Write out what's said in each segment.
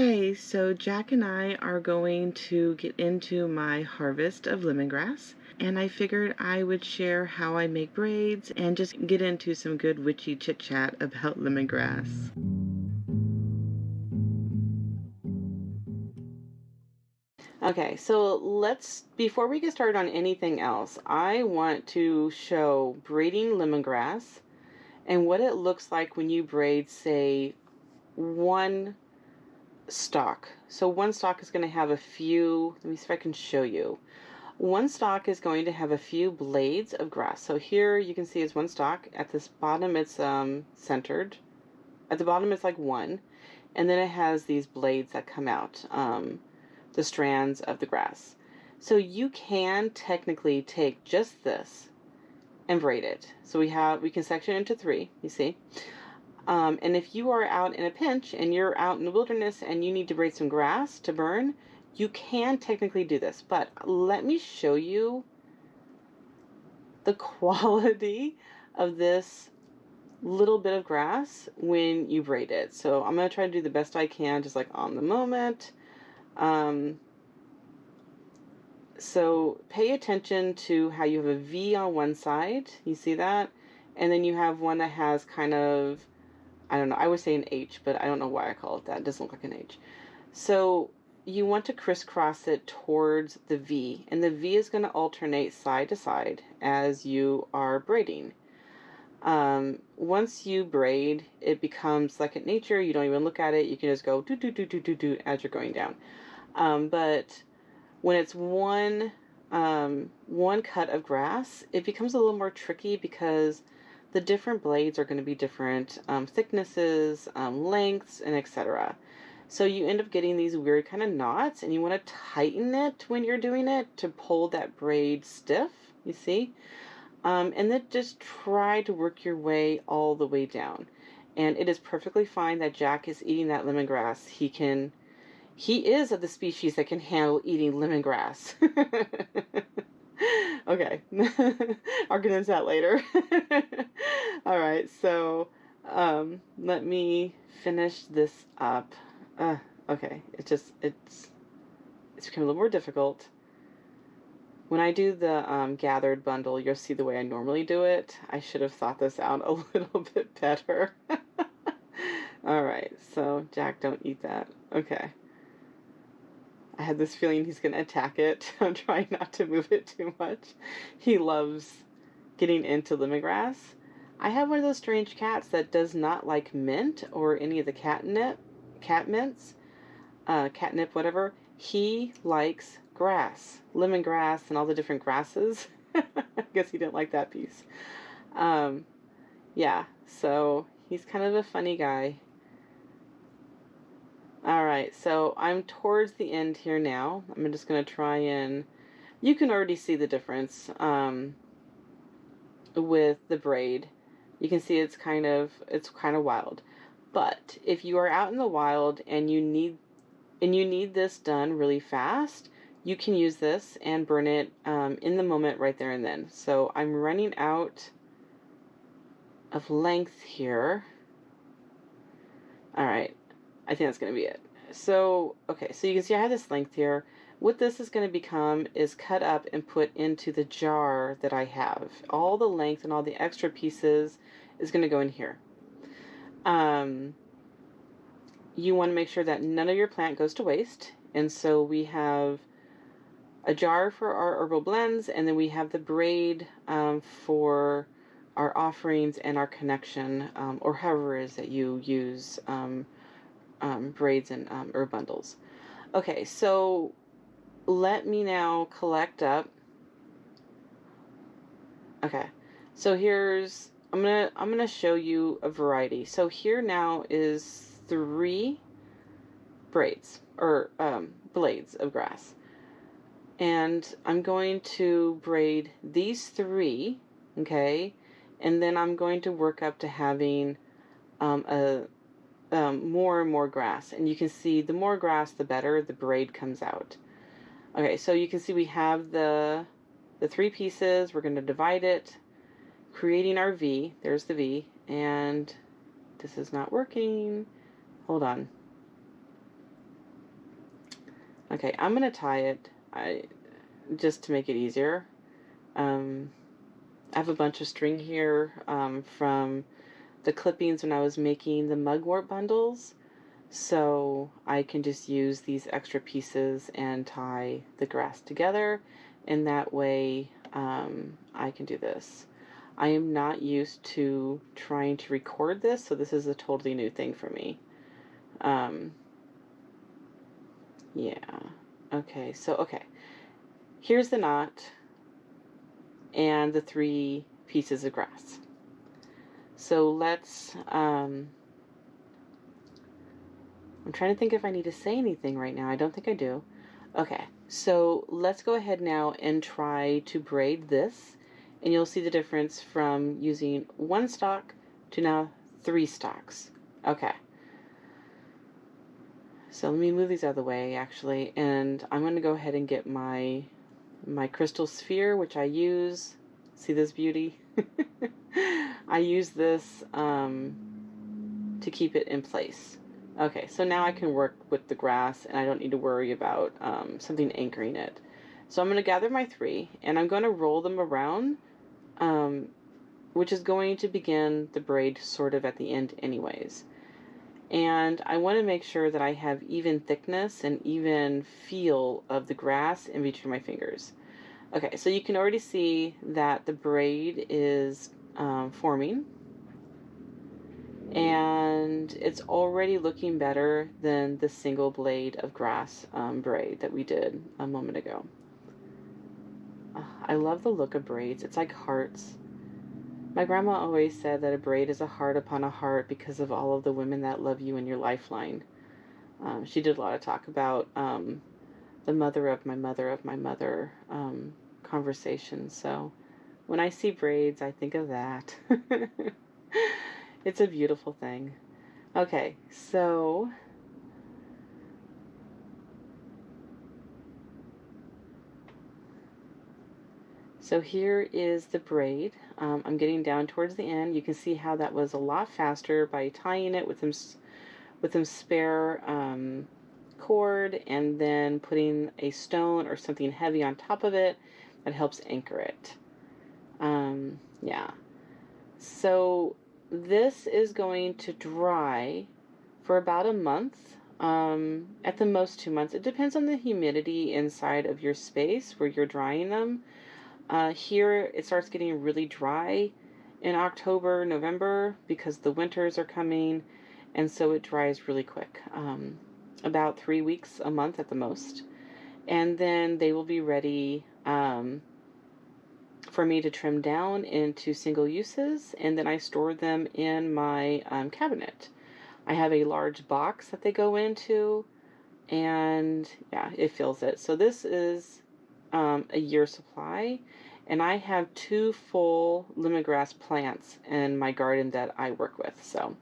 Okay, so Jack and I are going to get into my harvest of lemongrass, and I figured I would share how I make braids and just get into some good witchy chit chat about lemongrass. Okay, so before we get started on anything else, I want to show braiding lemongrass and what it looks like when you braid, say, one stalk. So one stalk is going to have a few, let me see if I can show you. One stalk is going to have a few blades of grass. So here you can see is one stalk. At this bottom it's centered. At the bottom it's like one. And then it has these blades that come out, the strands of the grass. So you can technically take just this and braid it. So we can section it into three, you see. And if you are out in a pinch and you're out in the wilderness and you need to braid some grass to burn, you can technically do this. But let me show you the quality of this little bit of grass when you braid it. So I'm going to try to do the best I can, just like on the moment. So pay attention to how you have a V on one side. You see that? And then you have one that has kind of, I don't know, I would say an H, but I don't know why I call it that. It doesn't look like an H. So you want to crisscross it towards the V, and the V is going to alternate side to side as you are braiding. Once you braid, it becomes second nature. You don't even look at it. You can just go do do do do do do as you're going down. But when it's one cut of grass, it becomes a little more tricky because the different blades are going to be different thicknesses, lengths, and etc. So you end up getting these weird kind of knots, and you want to tighten it when you're doing it to pull that braid stiff, you see? And then just try to work your way all the way down. And it is perfectly fine that Jack is eating that lemongrass. He is of the species that can handle eating lemongrass. Okay. I'll get into that later. All right, so let me finish this up. Okay, it's become a little more difficult. When I do the gathered bundle, you'll see the way I normally do it. I should have thought this out a little bit better. All right, so Jack, don't eat that. Okay. I had this feeling he's going to attack it. I'm trying not to move it too much. He loves getting into lemongrass. I have one of those strange cats that does not like mint or any of the cat mints, catnip, whatever. He likes grass, lemongrass, and all the different grasses. I guess he didn't like that piece. Yeah, so he's kind of a funny guy. Alright, so I'm towards the end here now. I'm just going to try and... You can already see the difference with the braid. You can see it's kind of wild. But if you are out in the wild and you need this done really fast, you can use this and burn it in the moment right there and then. So I'm running out of length here. Alright. I think that's going to be it. So, okay, so you can see I have this length here. What this is going to become is cut up and put into the jar that I have. All the length and all the extra pieces is going to go in here. You want to make sure that none of your plant goes to waste. And so we have a jar for our herbal blends, and then we have the braid for our offerings and our connection, or however it is that you use braids and herb bundles. Okay, so let me now collect up. Okay, so I'm gonna show you a variety. So here now is 3 braids or blades of grass, and I'm going to braid these 3. Okay, and then I'm going to work up to having more and more grass, and you can see the more grass the better the braid comes out. Okay, so you can see we have the 3 pieces. We're going to divide it, creating our V. There's the V, and this is not working. Hold on. Okay, I'm going to tie it just to make it easier. I have a bunch of string here from the clippings when I was making the mugwort bundles. So I can just use these extra pieces and tie the grass together, and that way I can do this. I am not used to trying to record this, so this is a totally new thing for me. Yeah. Okay, so okay. Here's the knot and the 3 pieces of grass. So let's I'm trying to think if I need to say anything right now. I don't think I do. Okay, so let's go ahead now and try to braid this, and you'll see the difference from using 1 stalk to now 3 stalks. Okay, so let me move these out of the way actually, and I'm going to go ahead and get my crystal sphere, which I use. See this beauty? I use this to keep it in place. Okay, so now I can work with the grass and I don't need to worry about something anchoring it. So I'm going to gather my 3 and I'm going to roll them around, which is going to begin the braid sort of at the end anyways. And I want to make sure that I have even thickness and even feel of the grass in between my fingers. Okay, so you can already see that the braid is forming, and it's already looking better than the single blade of grass braid that we did a moment ago. I love the look of braids. It's like hearts. My grandma always said that a braid is a heart upon a heart because of all of the women that love you in your lifeline. She did a lot of talk about the mother of my mother of my mother conversation. So when I see braids, I think of that. It's a beautiful thing. Okay, so here is the braid. I'm getting down towards the end. You can see how that was a lot faster by tying it with some spare cord and then putting a stone or something heavy on top of it that helps anchor it. Yeah. So this is going to dry for about a month, at the most 2 months. It depends on the humidity inside of your space where you're drying them. Here it starts getting really dry in October, November because the winters are coming, and so it dries really quick. About 3 weeks, a month at the most. And then they will be ready for me to trim down into single uses, and then I store them in my cabinet. I have a large box that they go into, and yeah, it fills it. So this is a year supply, and I have 2 full lemongrass plants in my garden that I work with. So,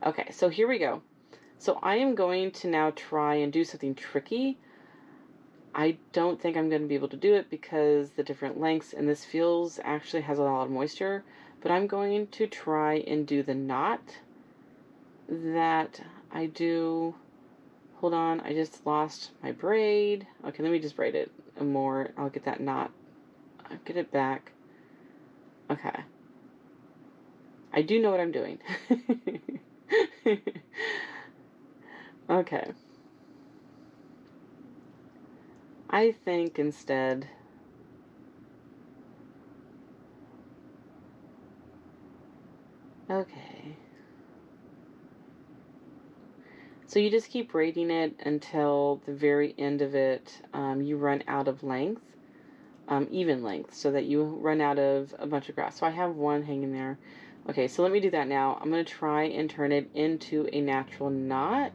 okay, so here we go. So I am going to now try and do something tricky. I don't think I'm going to be able to do it because the different lengths, and this actually has a lot of moisture, but I'm going to try and do the knot that I do. Hold on, I just lost my braid. Okay, let me just braid it more. I'll get that knot. I'll get it back. Okay. I do know what I'm doing. Okay. I think instead okay. So you just keep braiding it until the very end of it, you run out of length, even length, so that you run out of a bunch of grass. So I have one hanging there. Okay, so let me do that now. I'm going to try and turn it into a natural knot,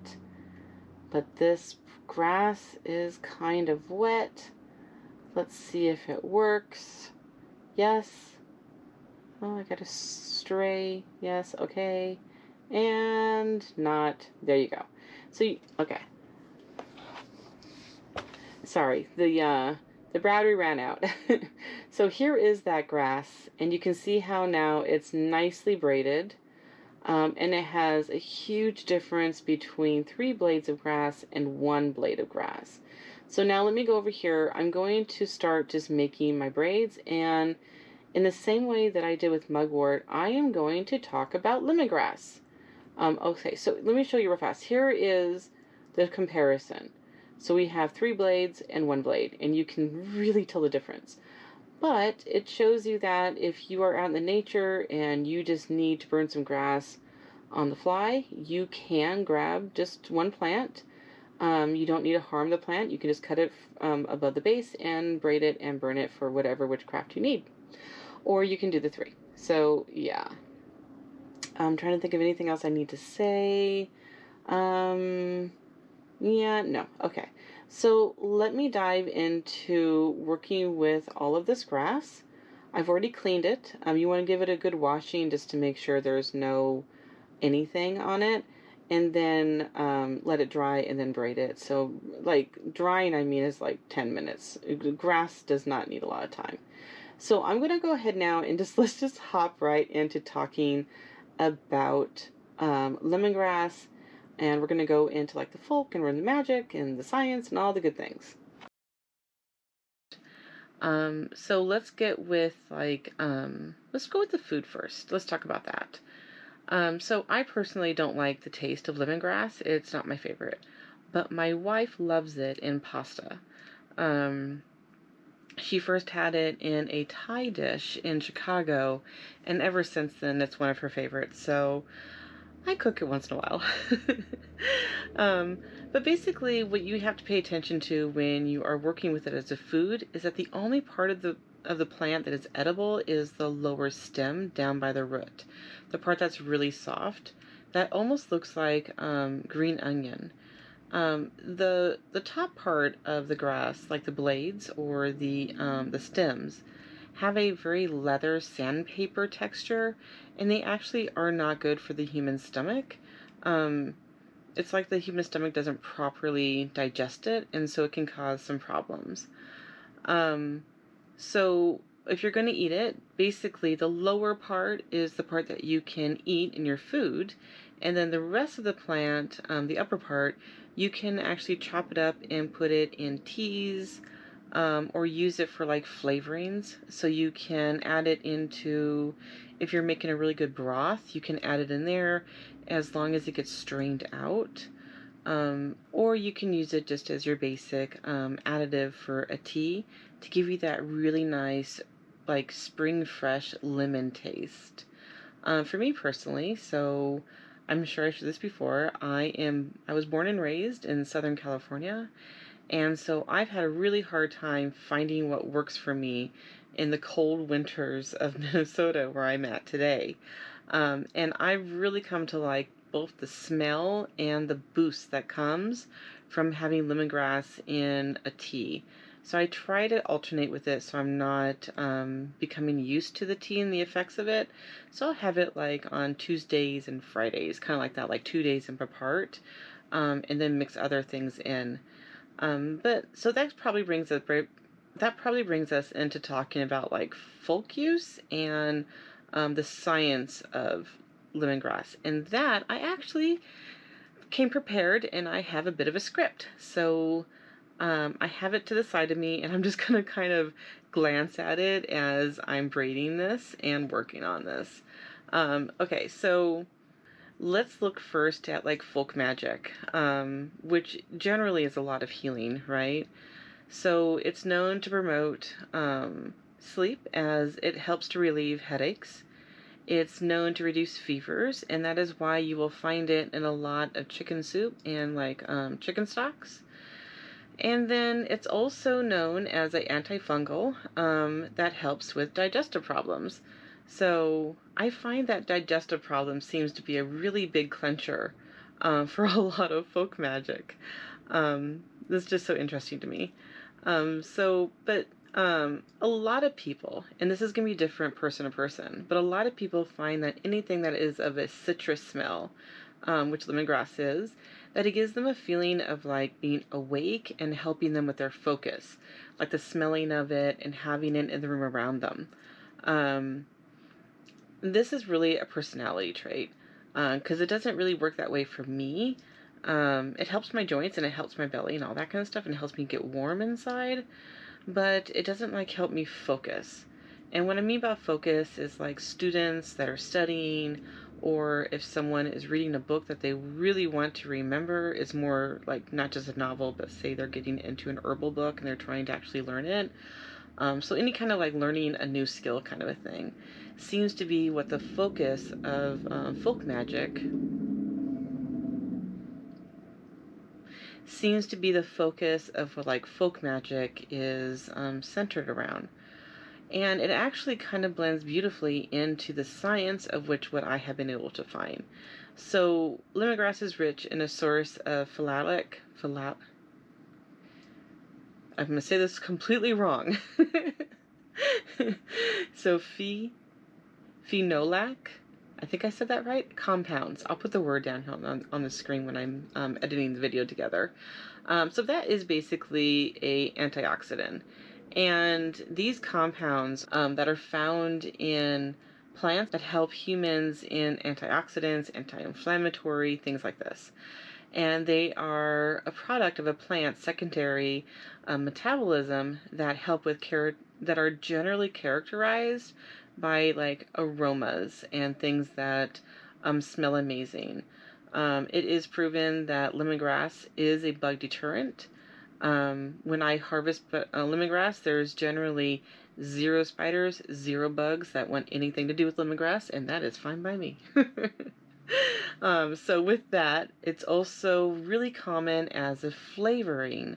but this grass is kind of wet. Let's see if it works. Yes. Oh, I got a stray. Yes, okay. And not. There you go. So, okay. Sorry, the battery ran out. So here is that grass, and you can see how now it's nicely braided. And it has a huge difference between 3 blades of grass and 1 blade of grass. So now let me go over here. I'm going to start just making my braids, and in the same way that I did with mugwort, I am going to talk about lemongrass. Okay, so let me show you real fast. Here is the comparison. So we have 3 blades and 1 blade, and you can really tell the difference. But it shows you that if you are out in the nature and you just need to burn some grass on the fly, you can grab just one plant. You don't need to harm the plant. You can just cut it above the base and braid it and burn it for whatever witchcraft you need. Or you can do the 3. So, yeah. I'm trying to think of anything else I need to say. Yeah, no. Okay. So let me dive into working with all of this grass. I've already cleaned it. You want to give it a good washing just to make sure there's no anything on it. And then let it dry and then braid it. So, like, drying, I mean, is like 10 minutes. Grass does not need a lot of time. So I'm going to go ahead now and let's just hop right into talking about lemongrass, and we're going to go into like the folk and learn the magic and the science and all the good things. So let's get with let's go with the food first. Let's talk about that. So I personally don't like the taste of lemongrass. It's not my favorite, but my wife loves it in pasta. She first had it in a Thai dish in Chicago, and ever since then it's one of her favorites. So I cook it once in a while. But basically, what you have to pay attention to when you are working with it as a food is that the only part of the plant that is edible is the lower stem down by the root. The part that's really soft, that almost looks like green onion. The top part of the grass, like the blades or the stems, have a very leather sandpaper texture, and they actually are not good for the human stomach. It's like the human stomach doesn't properly digest it, and so it can cause some problems. So if you're going to eat it, basically the lower part is the part that you can eat in your food, and then the rest of the plant, the upper part, you can actually chop it up and put it in teas, or use it for like flavorings. So you can add it into, if you're making a really good broth, you can add it in there as long as it gets strained out. Or you can use it just as your basic additive for a tea to give you that really nice, like spring fresh lemon taste. For me personally, so I'm sure I shared this before, I was born and raised in Southern California, and so I've had a really hard time finding what works for me in the cold winters of Minnesota where I'm at today. And I've really come to like both the smell and the boost that comes from having lemongrass in a tea. So I try to alternate with it so I'm not becoming used to the tea and the effects of it. So I'll have it like on Tuesdays and Fridays, kind of like that, like 2 days apart, and then mix other things in. But so that probably brings us into talking about like folk use and the science of lemongrass. And that I actually came prepared, and I have a bit of a script. So I have it to the side of me, and I'm just gonna kind of glance at it as I'm braiding this and working on this. Okay, so let's look first at like folk magic, which generally is a lot of healing, right? So it's known to promote sleep as it helps to relieve headaches. It's known to reduce fevers, and that is why you will find it in a lot of chicken soup and like chicken stocks. And then it's also known as an antifungal that helps with digestive problems. So I find that digestive problem seems to be a really big clencher for a lot of folk magic. This is just so interesting to me. A lot of people, and this is going to be different person to person, but a lot of people find that anything that is of a citrus smell, which lemongrass is, that it gives them a feeling of like being awake and helping them with their focus, like the smelling of it and having it in the room around them. This is really a personality trait. because it doesn't really work that way for me. It helps my joints and it helps my belly and all that kind of stuff, and it helps me get warm inside, but it doesn't like help me focus. And what I mean by focus is like students that are studying, or if someone is reading a book that they really want to remember, it's more like not just a novel, but say they're getting into an herbal book and they're trying to actually learn it. So any kind of like learning a new skill kind of a thing seems to be what the focus of folk magic seems to be the focus of what like folk magic is centered around. And it actually kind of blends beautifully into the science of which what I have been able to find. So lemongrass is rich in a source of I'm going to say this completely wrong. So phenolac, I think I said that right, compounds. I'll put the word down on the screen when I'm editing the video together. So that is basically a antioxidant. And these compounds that are found in plants that help humans in antioxidants, anti-inflammatory, things like this. And they are a product of a plant's secondary metabolism that help with that are generally characterized by like aromas and things that smell amazing. It is proven that lemongrass is a bug deterrent. When I harvest lemongrass, there's generally 0 spiders, 0 bugs that want anything to do with lemongrass, and that is fine by me. So with that, it's also really common as a flavoring.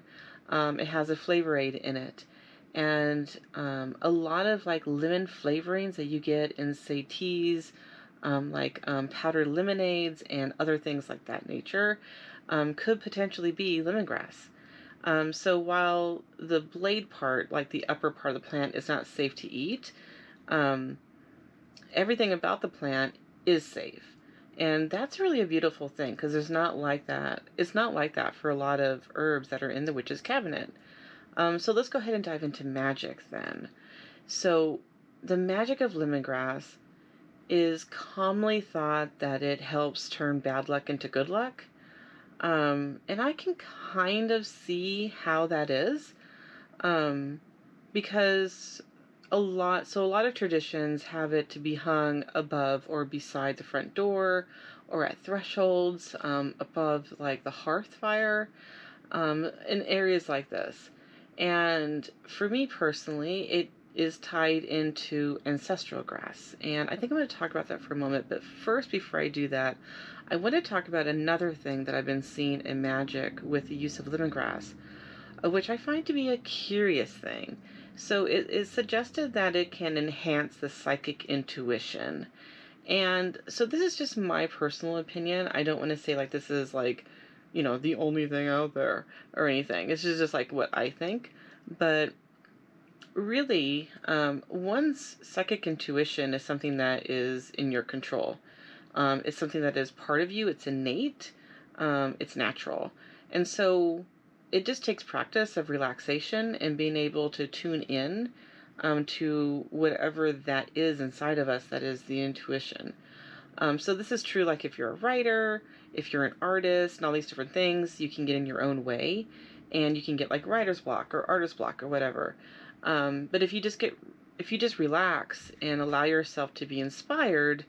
It has a flavor aid in it. And a lot of like lemon flavorings that you get in, say, teas, powdered lemonades and other things like that nature, could potentially be lemongrass. So while the blade part, like the upper part of the plant, is not safe to eat, everything about the plant is safe. And that's really a beautiful thing, because it's not like that for a lot of herbs that are in the witch's cabinet. So let's go ahead and dive into magic then. So the magic of lemongrass is commonly thought that it helps turn bad luck into good luck. And I can kind of see how that is, because a lot of traditions have it to be hung above or beside the front door, or at thresholds, above like the hearth fire, in areas like this. And for me personally, it is tied into ancestral grass. And I think I'm going to talk about that for a moment. But first, before I do that, I want to talk about another thing that I've been seeing in magic with the use of lemongrass, which I find to be a curious thing. So it is suggested that it can enhance the psychic intuition. And so this is just my personal opinion. I don't want to say like this is like, the only thing out there or anything. It's just like what I think. But really, one's psychic intuition is something that is in your control. It's something that is part of you. It's innate. It's natural. And so it just takes practice of relaxation and being able to tune in to whatever that is inside of us that is the intuition. So this is true like if you're a writer, if you're an artist, and all these different things, you can get in your own way, and you can get like writer's block or artist block or whatever. But if you just relax and allow yourself to be inspired,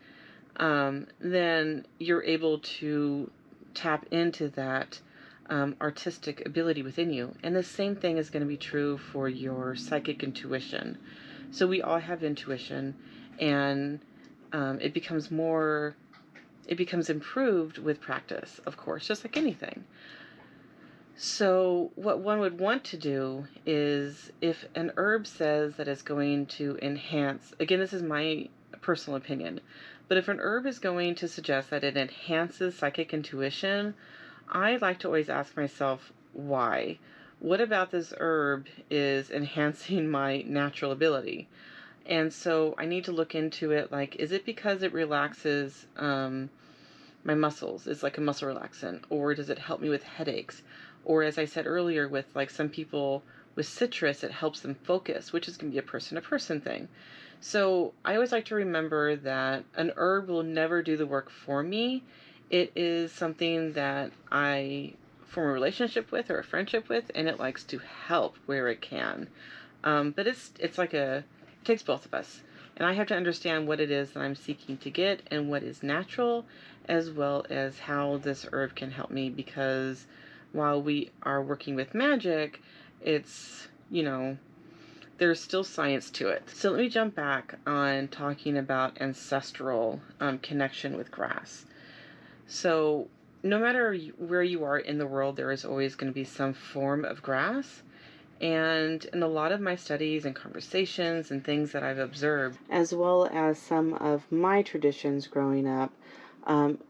then you're able to tap into that artistic ability within you. And the same thing is going to be true for your psychic intuition. So we all have intuition, and it becomes improved with practice, of course, just like anything. So what one would want to do is, if an herb says that it's going to enhance, again, this is my personal opinion, but if an herb is going to suggest that it enhances psychic intuition, I like to always ask myself, why? What about this herb is enhancing my natural ability? And so I need to look into it, like, is it because it relaxes my muscles? It's like a muscle relaxant. Or does it help me with headaches? Or as I said earlier, with like some people with citrus, it helps them focus, which is going to be a person-to-person thing. So I always like to remember that an herb will never do the work for me. It is something that I form a relationship with or a friendship with, and it likes to help where it can. But it's like it takes both of us. And I have to understand what it is that I'm seeking to get and what is natural, as well as how this herb can help me, because while we are working with magic, it's, there's still science to it. So let me jump back on talking about ancestral connection with grass. So no matter where you are in the world, there is always going to be some form of grass. And in a lot of my studies and conversations and things that I've observed, as well as some of my traditions growing up,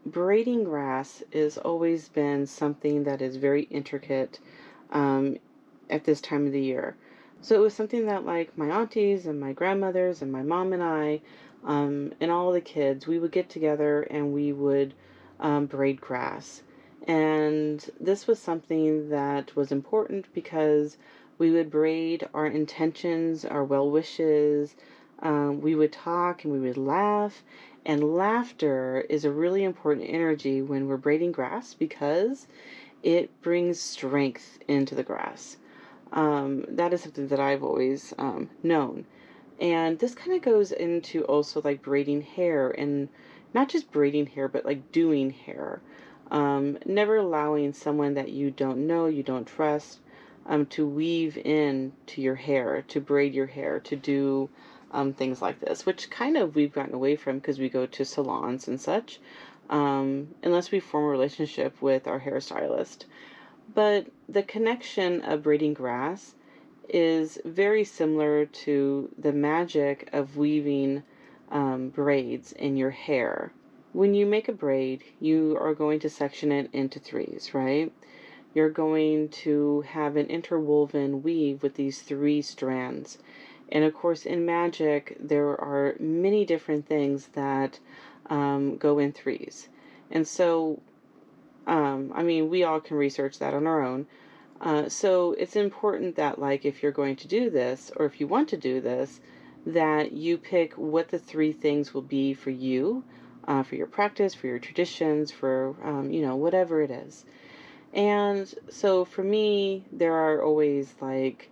braiding grass has always been something that is very intricate at this time of the year. So it was something that, like, my aunties and my grandmothers and my mom and I, and all the kids, we would get together and we would braid grass. And this was something that was important because we would braid our intentions, our well wishes. We would talk and we would laugh. And laughter is a really important energy when we're braiding grass because it brings strength into the grass. That is something that I've always known. And this kind of goes into also like braiding hair, and not just braiding hair, but like doing hair. Never allowing someone that you don't know, you don't trust, to weave in to your hair, to braid your hair, to do things like this, which kind of we've gotten away from because we go to salons and such, unless we form a relationship with our hairstylist. But the connection of braiding grass is very similar to the magic of weaving braids in your hair. When you make a braid, you are going to section it into threes, right? You're going to have an interwoven weave with these three strands. And of course, in magic, there are many different things that go in threes. And so, we all can research that on our own. So it's important that, like, if you're going to do this, or if you want to do this, that you pick what the three things will be for you, for your practice, for your traditions, for, whatever it is. And so for me, there are always like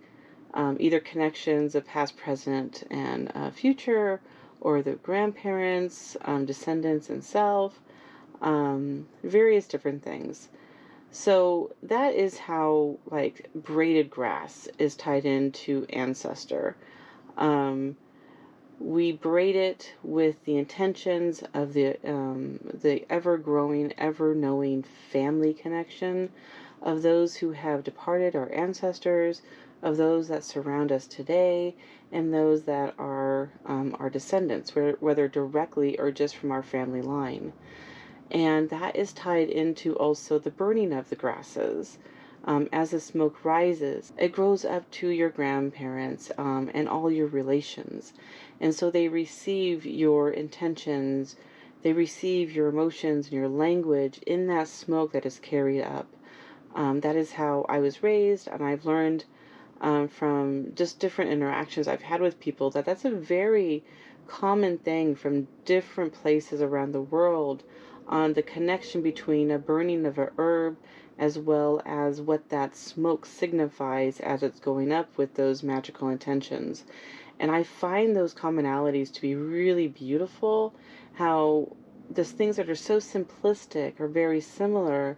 either connections of past, present, and future, or the grandparents, descendants, and self, various different things. So that is how, like, braided grass is tied into ancestor. Um, we braid it with the intentions of the ever growing, ever knowing family connection of those who have departed, our ancestors, of those that surround us today, and those that are our descendants, whether directly or just from our family line. And that is tied into also the burning of the grasses. As the smoke rises, it grows up to your grandparents and all your relations. And so they receive your intentions, they receive your emotions and your language in that smoke that is carried up. That is how I was raised, and I've learned from just different interactions I've had with people that that's a very common thing from different places around the world on the connection between a burning of a herb as well as what that smoke signifies as it's going up with those magical intentions. And I find those commonalities to be really beautiful, how those things that are so simplistic are very similar,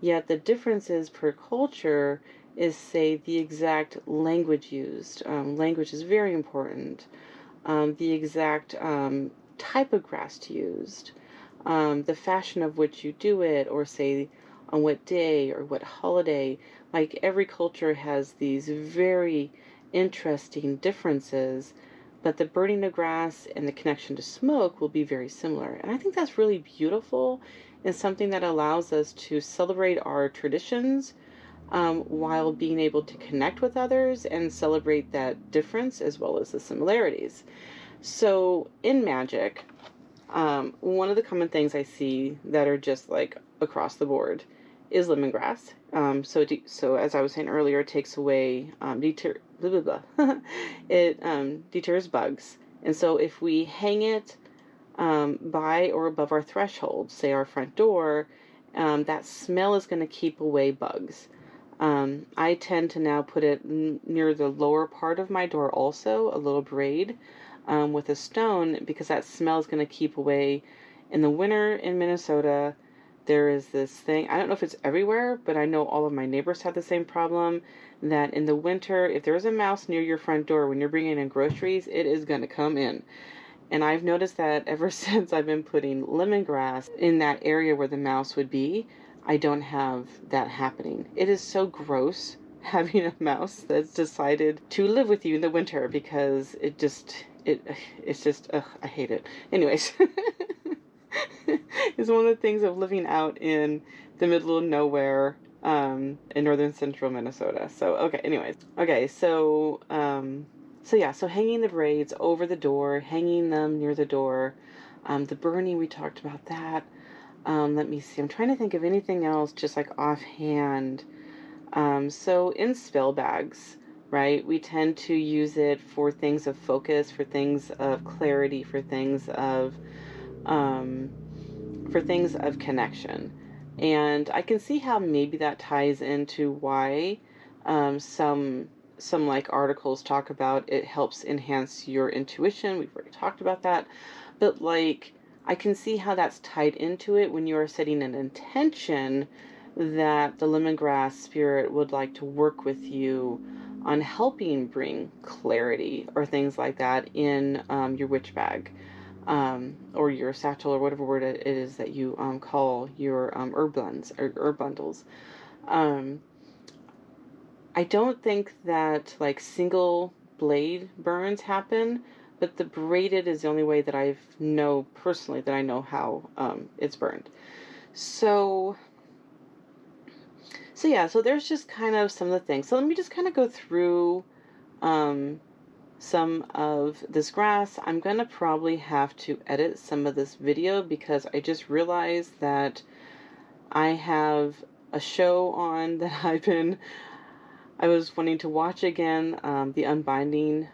yet the differences per culture is, say, the exact language used. Language is very important. The exact type of grass used, the fashion of which you do it, or say on what day or what holiday. Like, every culture has these very interesting differences, but the burning of grass and the connection to smoke will be very similar. And I think that's really beautiful and something that allows us to celebrate our traditions while being able to connect with others and celebrate that difference as well as the similarities. So in magic, one of the common things I see that are just like across the board is lemongrass. So as I was saying earlier, it takes away blah, blah, blah. It deters bugs. And so if we hang it by or above our threshold, say our front door, that smell is going to keep away bugs. I tend to now put it near the lower part of my door also, a little braid with a stone, because that smell is going to keep away. In the winter in Minnesota, there is this thing, I don't know if it's everywhere, but I know all of my neighbors have the same problem, that in the winter, if there's a mouse near your front door when you're bringing in groceries, it is going to come in. And I've noticed that ever since I've been putting lemongrass in that area where the mouse would be, I don't have that happening. It is so gross having a mouse that's decided to live with you in the winter, because it's just I hate it. Anyways, it's one of the things of living out in the middle of nowhere in northern central Minnesota. So okay, anyways, okay, so yeah, so hanging the braids over the door, hanging them near the door. The burning, we talked about that. Let me see. I'm trying to think of anything else just like offhand. So in spill bags, right, we tend to use it for things of focus, for things of clarity, um, for things of connection. And I can see how maybe that ties into why some like articles talk about it helps enhance your intuition. We've already talked about that. But like I can see how that's tied into it when you are setting an intention that the lemongrass spirit would like to work with you on helping bring clarity or things like that in your witch bag, or your satchel, or whatever word it is that you call your herb blends or herb bundles. Um, I don't think that like single blade burns happen, but the braided is the only way that I know personally that I know how it's burned. So yeah, so there's just kind of some of the things. So let me just kind of go through um, some of this grass. I'm going to probably have to edit some of this video because I just realized that I have a show on that I was wanting to watch again, The Unbinding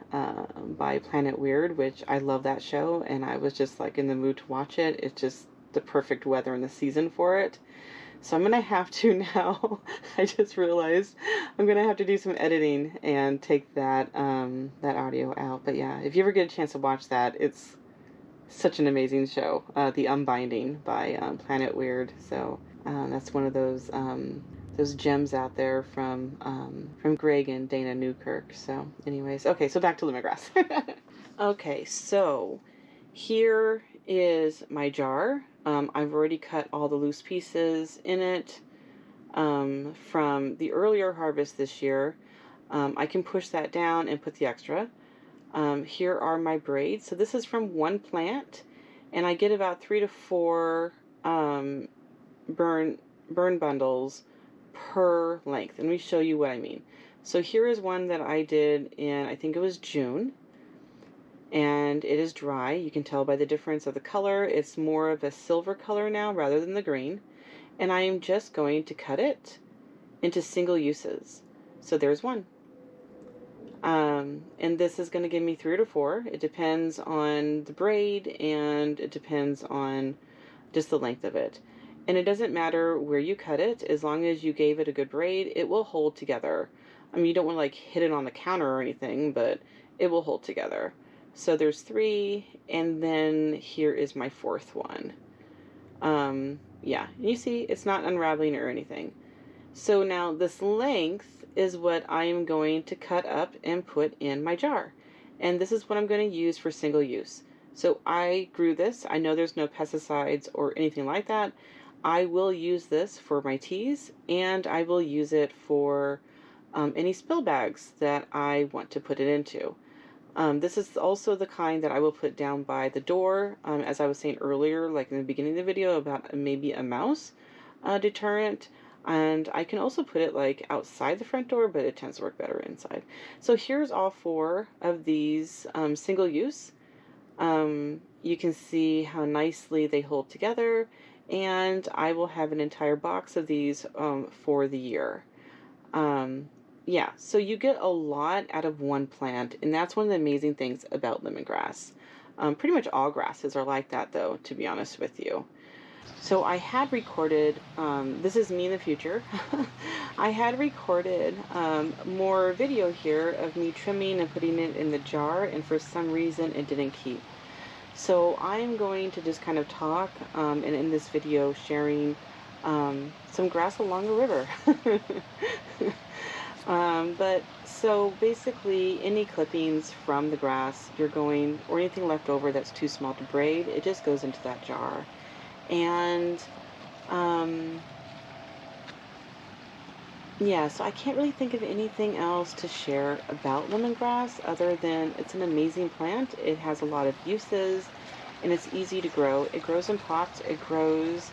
by Planet Weird, which I love that show, and I was just like in the mood to watch it. It's just the perfect weather and the season for it. So I'm going to have to now, I just realized, I'm going to have to do some editing and take that that audio out. But yeah, if you ever get a chance to watch that, it's such an amazing show, The Unbinding by Planet Weird. So that's one of those gems out there from Greg and Dana Newkirk. So anyways, okay, so back to lemongrass. Okay, so here is my jar. I've already cut all the loose pieces in it from the earlier harvest this year. I can push that down and put the extra. Here are my braids. So this is from one plant, and I get about 3 to 4 burn bundles per length. And let me show you what I mean. So here is one that I did in, I think it was June, and it is dry. You can tell by the difference of the color. It's more of a silver color now rather than the green. And I am just going to cut it into single uses. So there's one. And this is going to give me 3 to 4. It depends on the braid, and it depends on just the length of it. And it doesn't matter where you cut it, as long as you gave it a good braid, it will hold together. I mean, you don't want to like hit it on the counter or anything, but it will hold together. So there's 3, and then here is my 4th one. Yeah, you see, it's not unraveling or anything. So now this length is what I am going to cut up and put in my jar. And this is what I'm going to use for single use. So I grew this. I know there's no pesticides or anything like that. I will use this for my teas, and I will use it for any spill bags that I want to put it into. This is also the kind that I will put down by the door, as I was saying earlier, like in the beginning of the video, about maybe a mouse deterrent. And I can also put it like outside the front door, but it tends to work better inside. So here's all 4 of these single use. You can see how nicely they hold together, and I will have an entire box of these for the year. Yeah, so you get a lot out of one plant, and that's one of the amazing things about lemongrass. Pretty much all grasses are like that, though, to be honest with you. So I had recorded, this is me in the future. I had recorded more video here of me trimming and putting it in the jar, and for some reason it didn't keep. So I'm going to just kind of talk, and in this video sharing some grass along a river. But so basically, any clippings from the grass you're going, or anything left over that's too small to braid, it just goes into that jar. And yeah, so I can't really think of anything else to share about lemongrass other than it's an amazing plant. It has a lot of uses, and it's easy to grow. It grows in pots. It grows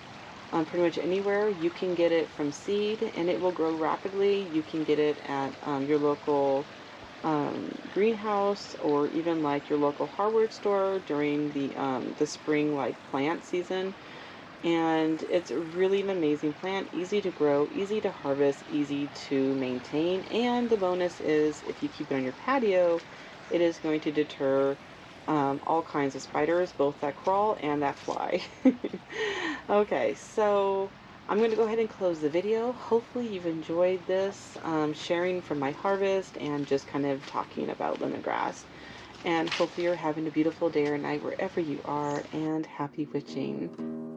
pretty much anywhere. You can get it from seed, and it will grow rapidly. You can get it at your local greenhouse, or even like your local hardware store during the spring like plant season. And it's really an amazing plant, easy to grow, easy to harvest, easy to maintain. And the bonus is if you keep it on your patio, it is going to deter all kinds of spiders, both that crawl and that fly. Okay, so I'm going to go ahead and close the video. Hopefully you've enjoyed this sharing from my harvest and just kind of talking about lemongrass. And hopefully you're having a beautiful day or night wherever you are, and happy witching.